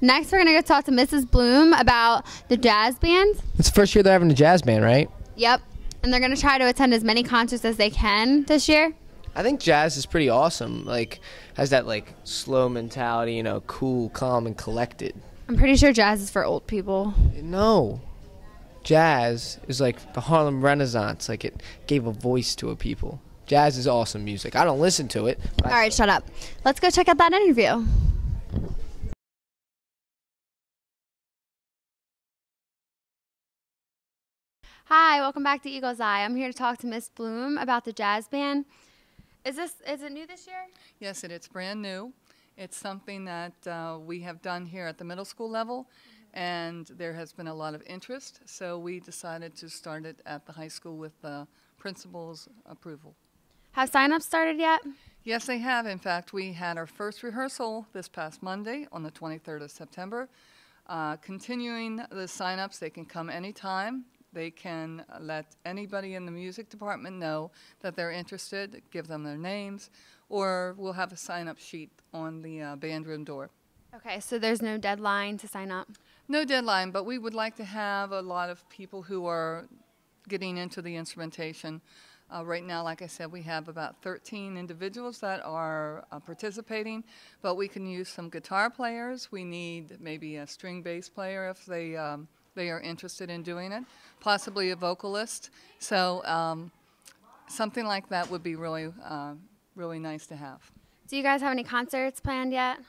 Next, we're going to go talk to Mrs. Bloom about the jazz band. It's the first year they're having a jazz band, right? Yep. And they're going to try to attend as many concerts as they can this year. I think jazz is pretty awesome. Like, has that like slow mentality, you know, cool, calm, and collected. I'm pretty sure jazz is for old people. No. Jazz is like the Harlem Renaissance. Like, it gave a voice to a people. Jazz is awesome music. I don't listen to it. All right, shut up. Let's go check out that interview. Hi, welcome back to Eagle's Eye. I'm here to talk to Miss Bloom about the jazz band. Is it new this year? Yes, it's brand new. It's something that we have done here at the middle school level, and there has been a lot of interest, so we decided to start it at the high school with the principal's approval. Have sign-ups started yet? Yes, they have. In fact, we had our first rehearsal this past Monday on the 23rd of September. Continuing the sign-ups, they can come anytime. They can let anybody in the music department know that they're interested, give them their names, or we'll have a sign-up sheet on the band room door. Okay, so there's no deadline to sign up? No deadline, but we would like to have a lot of people who are getting into the instrumentation. Right now, like I said, we have about 13 individuals that are participating, but we can use some guitar players. We need maybe a string bass player if they are interested in doing it, possibly a vocalist. So something like that would be really, really nice to have. Do you guys have any concerts planned yet?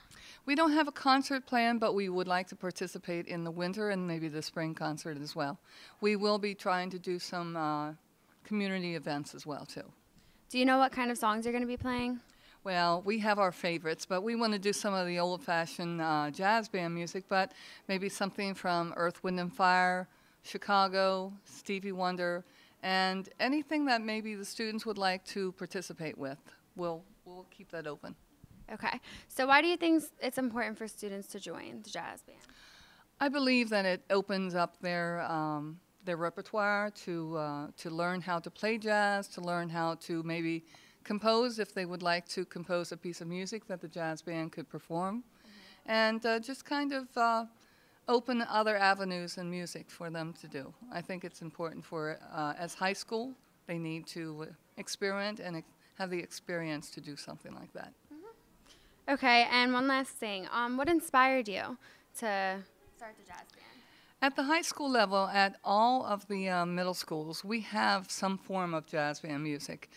We don't have a concert planned, but we would like to participate in the winter and maybe the spring concert as well. We will be trying to do some community events as well, too. Do you know what kind of songs you're going to be playing? Well, we have our favorites, but we want to do some of the old-fashioned jazz band music, but maybe something from Earth, Wind & Fire, Chicago, Stevie Wonder, and anything that maybe the students would like to participate with. We'll keep that open. Okay. So why do you think it's important for students to join the jazz band? I believe that it opens up their repertoire to learn how to play jazz, to learn how to maybe compose if they would like to compose a piece of music that the jazz band could perform, and just kind of open other avenues in music for them to do. I think it's important for, as high school, they need to experiment and have the experience to do something like that. Okay, and one last thing. What inspired you to start the jazz band? At the high school level, at all of the middle schools, we have some form of jazz band music.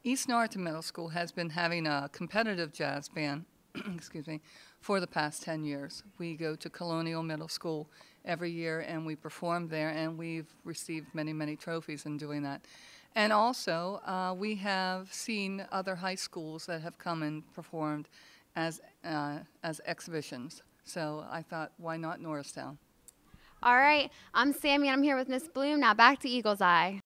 East Norriton Middle School has been having a competitive jazz band excuse me, for the past 10 years. We go to Colonial Middle School every year and we perform there, and we've received many, many trophies in doing that. And also, we have seen other high schools that have come and performed as exhibitions. So I thought, why not Norristown? All right, I'm Sammy and I'm here with Miss Bloom. Now back to Eagle's Eye.